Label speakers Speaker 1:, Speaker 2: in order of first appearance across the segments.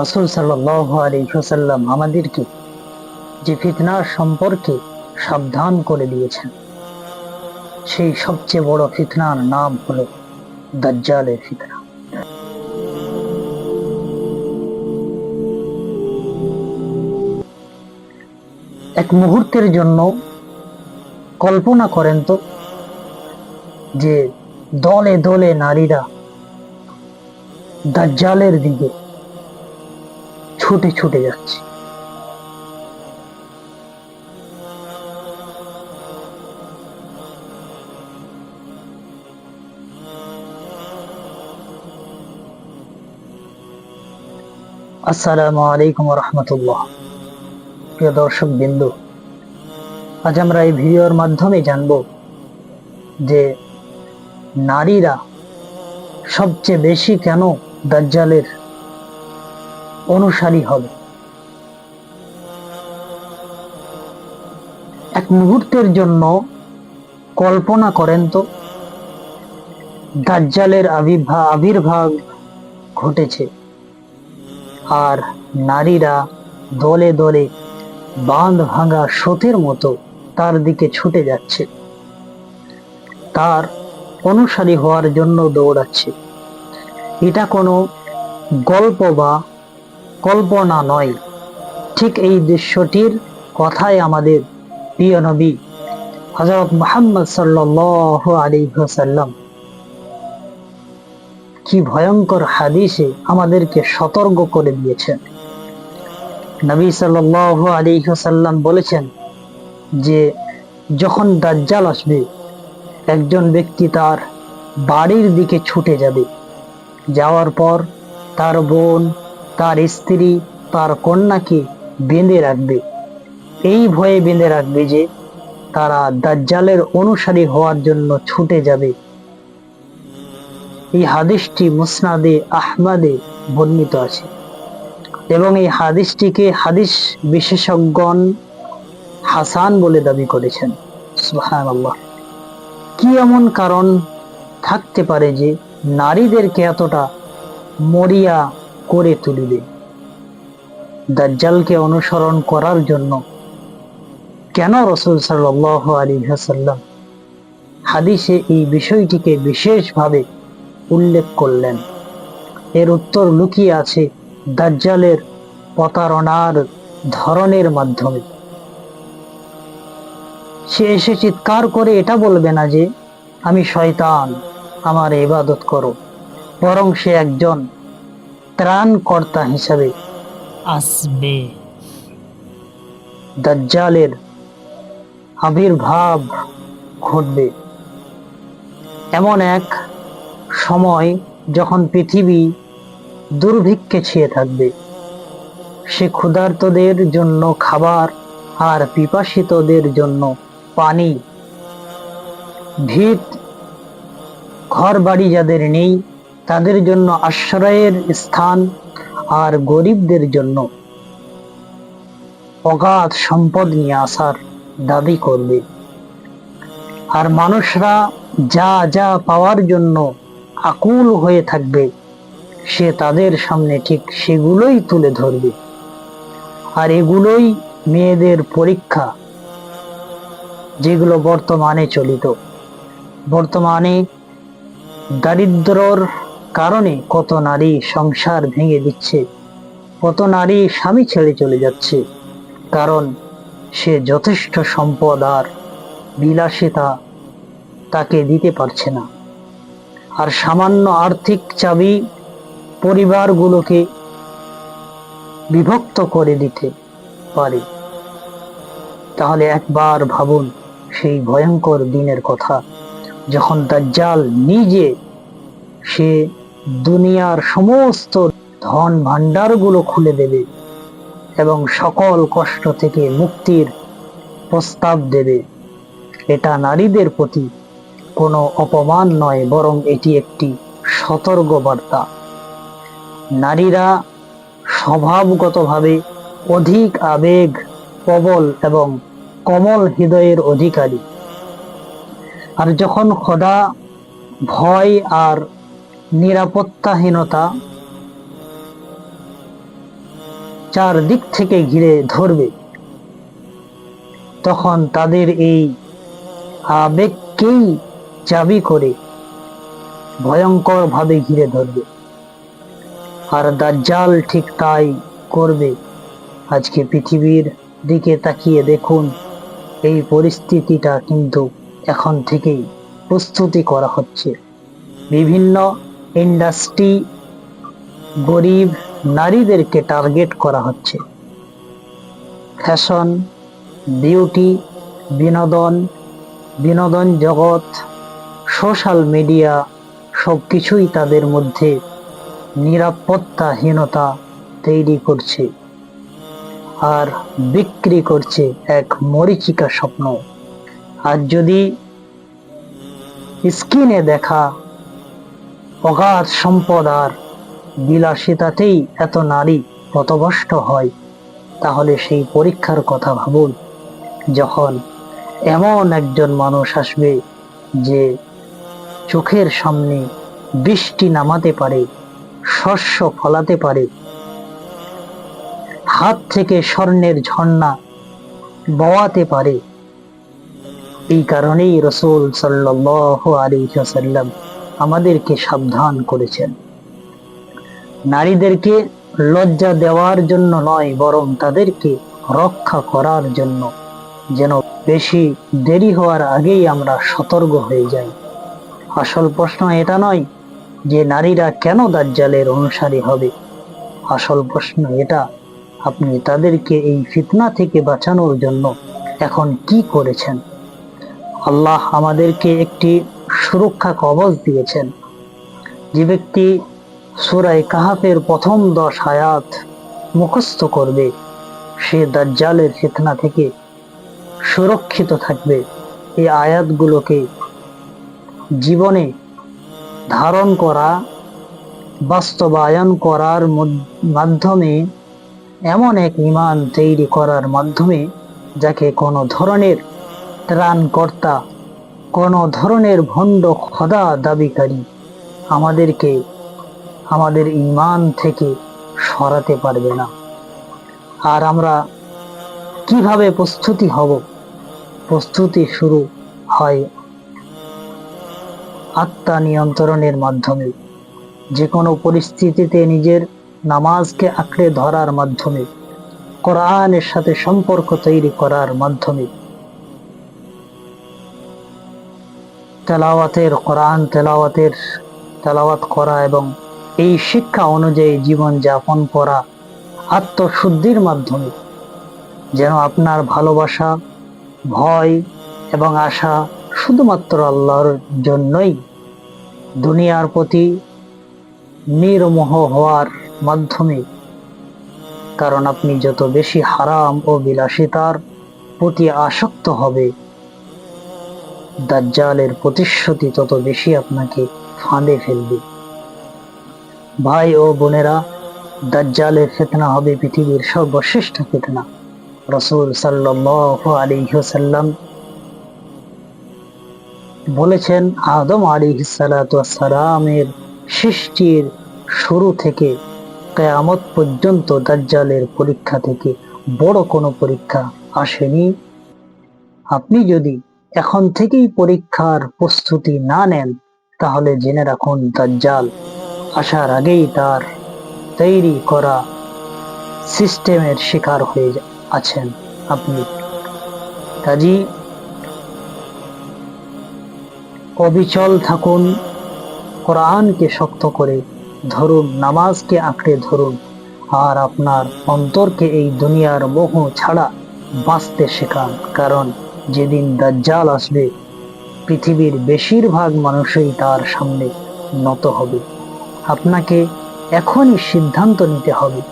Speaker 1: রাসূল সাল্লাল্লাহু আলাইহি ওয়াসাল্লাম আমাদেরকে যে ফিতনার সম্পর্কে সাবধান করে দিয়েছেন, সেই সবচেয়ে বড় ফিতনার নাম হলো দাজ্জালের ফিতনা। এক মুহূর্তের জন্য কল্পনা করেন তো, যে দলে দলে নারীরা দাজ্জালের দিকে ছুটে ছুটে যাচ্ছে। আসসালামু আলাইকুম ওয়া রাহমাতুল্লাহ। প্রিয় দর্শক বিন্দু, আজ আমরা এই ভিডিওর মাধ্যমে জানব যে নারীরা সবচেয়ে বেশি কেন দাজ্জালের অনুসারী হবে। এক মুহূর্তের জন্য কল্পনা করেন তো, দাজ্জালের আবির্ভাব ঘটেছে আর নারীরা দলে দলে বাঁধ ভাঙা স্রোতের মতো তার দিকে ছুটে যাচ্ছে, তার অনুসারী হওয়ার জন্য দৌড়াচ্ছে। এটা কোনো গল্প বা কল্পনা নয়। ঠিক এই দৃশ্যটির কথাই আমাদের প্রিয় নবী হযরত মুহাম্মদ সাল্লাল্লাহু আলাইহি ওয়াসাল্লাম কি ভয়ঙ্কর হাদিসে আমাদেরকে সতর্ক করে দিয়েছেন। নবী সাল্লাল্লাহু আলাইহি ওয়াসাল্লাম বলেছেন যে যখন দাজ্জাল আসবে, একজন ব্যক্তি তার বাড়ির দিকে ছুটে যাবে, যাওয়ার পর তার বোন, তার স্ত্রী, তার কন্যাকে বেঁধে রাখবে। এই ভয়ে বেঁধে রাখবে যে তারা দাজ্জালের অনুসারী হওয়ার জন্য ছুটে যাবে। এই হাদিসটি মুসনাদে আহমদে বর্ণিত আছে এবং এই হাদিসটিকে হাদিস বিশেষজ্ঞগণ হাসান বলে দাবি করেছেন। সুবহানাল্লাহ। কি এমন কারণ থাকতে পারে যে নারীদেরকে এতটা মরিয়া করে তুলিবে দাজ্জালকে অনুসরণ করার জন্য? কেন রাসূল সাল্লাল্লাহু আলাইহি ওয়াসাল্লাম হাদিসে এই বিষয়টিকে বিশেষভাবে উল্লেখ করলেন? এর উত্তর লুকিয়ে আছে দাজ্জালের প্রতারণার ধরনের মাধ্যমে। সে এসে চিৎকার করে এটা বলবে না যে আমি শয়তান, আমার ইবাদত করো, বরং সে একজন ত্রাণকর্তা হিসাবে আসবে। দাজ্জালের আবির্ভাব ঘটবে এমন এক সময় যখন পৃথিবী দুর্ভিক্ষে ছেয়ে থাকবে। সে ক্ষুধার্তদের জন্য খাবার আর পিপাসিতদের জন্য পানি, ভিট ঘর বাড়ি যাদের নেই তাদের জন্য আশ্রয়ের স্থান, আর গরিবদের জন্য অগাধ সম্পদ নিয়ে আসার দাবি করবে। আর মানুষরা যা যা পাওয়ার জন্য আকুল হয়ে থাকবে, সে তাদের সামনে ঠিক সেগুলোই তুলে ধরবে। আর এগুলোই মেয়েদের পরীক্ষা, যেগুলো বর্তমানে চলিত। বর্তমানে দারিদ্রর কারণে কত নারী সংসার ভেঙে দিচ্ছে, কত নারী স্বামী ছেড়ে চলে যাচ্ছে, কারণ সে যথেষ্ট সম্পদ আর বিলাসিতা তাকে দিতে পারছে না। আর সামান্য আর্থিক চাবি পরিবারগুলোকে বিভক্ত করে দিতে পারে। তাহলে একবার ভাবুন সেই ভয়ঙ্কর দিনের কথা, যখন দাজ্জাল নিজে সে দুনিয়ার সমস্ত ধন ভান্ডারগুলো খুলে দেবে এবং সকল কষ্ট থেকে মুক্তির প্রস্তাব দেবে। এটা নারীদের প্রতি কোনো অপমান নয়, বরং এটি একটি সতর্ক বার্তা। নারীরা স্বভাবগতভাবে অধিক আবেগ প্রবল এবং কোমল হৃদয়ের অধিকারী। আর যখন খোদা, ভয় আর নিরাপত্তাহীনতা চারদিক থেকে ঘিরে ধরবে, তখন তাদের এই আবেগকেই চাবি করে ভয়ঙ্কর ভাবে ঘিরে ধরবে। আর দাজ্জাল ঠিক তাই করবে। আজকে পৃথিবীর দিকে তাকিয়ে দেখুন, এই পরিস্থিতিটা কিন্তু এখন থেকেই প্রস্তুতি করা হচ্ছে। বিভিন্ন ইন্ডাস্ট্রি গরিব নারীদেরকে টার্গেট করা হচ্ছে। ফ্যাশন, বিউটি, বিনোদন জগৎ, সোশ্যাল মিডিয়া সবকিছুই তাদের মধ্যে নিরাপত্তাহীনতা তৈরি করছে আর বিক্রি করছে এক মরীচিকা স্বপ্ন। আর যদি স্ক্রিনে দেখা অগাধ সম্পদ আর বিলাসিতাতেই এত নারী পথভ্রষ্ট হয়, তাহলে সেই পরীক্ষার কথা ভাবুন, যখন এমন একজন মানুষ আসবে যে চোখের সামনে বৃষ্টি নামাতে পারে, শস্য ফলাতে পারে, হাত থেকে স্বর্ণের ঝর্ণা বওয়াতে পারে। এই কারণেই রাসূল সাল্লাল্লাহু আলাইহি ওয়াসাল্লাম আমাদেরকে সাবধান করেছেন, নারীদেরকে লজ্জা দেওয়ার জন্য নয়, বরং তাদেরকে রক্ষা করার জন্য, যেন বেশি দেরি হওয়ার আগেই আমরা সতর্ক হয়ে যাই। আসল প্রশ্ন এটা নয় যে নারীরা কেন দাজ্জালের অনুসারী হবে, আসল প্রশ্ন এটা, আপনি তাদেরকে এই ফিতনা থেকে বাঁচানোর জন্য এখন কি করেছেন। আল্লাহ আমাদেরকে একটি সুরক্ষা কবচ দিয়েছেন। যে ব্যক্তি সূরা কাহফের প্রথম 10 আয়াত মুখস্থ করবে, সে দাজ্জালের ফিতনা থেকে সুরক্ষিত থাকবে। এই আয়াতগুলোকে জীবনে ধারণ করা, বাস্তবায়ন করার মাধ্যমে, এমন এক ঈমান তৈরি করার মাধ্যমে যাকে কোনো ধরনের ত্রাণকর্তা, কোনো ধরনের ভণ্ড খোদা দাবিকারী আমাদেরকে আমাদের ঈমান থেকে সরাতে পারবে না। আর আমরা কিভাবে প্রস্তুতি হব? প্রস্তুতি শুরু হয় আত্মা নিয়ন্ত্রণের মাধ্যমে, যে কোনো পরিস্থিতিতে নিজের নামাজকে আঁকড়ে ধরার মাধ্যমে, কোরআনের সাথে সম্পর্ক তৈরি করার মাধ্যমে, কোরআন তেলাওয়াত করা এবং এই শিক্ষা অনুযায়ী জীবন যাপন করা, আত্মশুদ্ধির মাধ্যমে, যেন আপনার ভালোবাসা, ভয় এবং আশা শুধুমাত্র আল্লাহর জন্যই, দুনিয়ার প্রতি নির্মোহ হওয়ার মাধ্যমে। কারণ আপনি যত বেশি হারাম ও বিলাসিতার প্রতি আসক্ত হবে, দাজ্জালের প্রতিশ্রুতি তত বেশি আপনাকে ফাঁদে ফেলবে। ভাই ও বোনেরা, দাজ্জালের ফিতনা হবে পৃথিবীর সর্বশ্রেষ্ঠ ফিতনা। রাসূল সাল্লাল্লাহু আলাইহি ওয়াসাল্লাম বলেছেন, আদম আলাইহিস সালাতু ওয়াস সালামের সৃষ্টির শুরু থেকে কিয়ামত পর্যন্ত দাজ্জালের পরীক্ষা থেকে বড় কোনো পরীক্ষা আসেনি। আপনি যদি এখন থেকেই পরীক্ষার প্রস্তুতি না নেন, তাহলে জেনে রাখুন দাজ্জাল আসার আগেই তার তৈরি করা সিস্টেমের শিকার হয়ে আছেন আপনি। কাজী অবিচল থাকুন, কোরআনকে শক্ত করে ধরুন, নামাজকে আঁকড়ে ধরুন, আর আপনার অন্তরকে এই দুনিয়ার মোহ ছাড়া বাঁচতে শেখান। কারণ যেদিন দাজ্জাল আসবে, পৃথিবীর বেশিরভাগ মানুষই তার সামনে নত হবে। আপনাকে এখনই সিদ্ধান্ত নিতে হবে,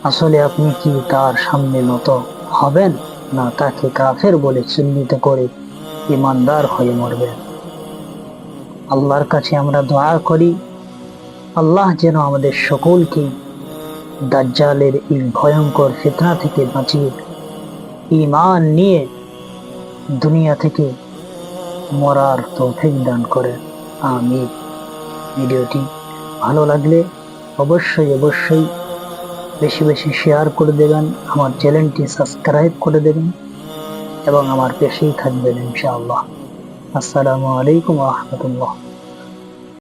Speaker 1: আসলে আপনি কি তার সামনে নত হবেন, না তাকে কাফের বলে চিহ্নিত করে ঈমানদার হয়ে মরবেন। আল্লাহর কাছে আমরা দোয়া করি, আল্লাহ যেন আমাদের সকলকে দাজ্জালের এই ভয়ঙ্কর ফিতনা থেকে বাঁচিয়ে ঈমান নিয়ে দুনিয়া থেকে মরার তৌফিক দান করেন। আমিন। ভিডিওটি ভালো লাগলে অবশ্যই বেশি বেশি শেয়ার করে দেবেন, আমার চ্যানেলটি সাবস্ক্রাইব করে দেবেন এবং আমার পাশেই থাকবেন ইনশাআল্লাহ। আসসালামু আলাইকুম ওয়া রাহমাতুল্লাহ।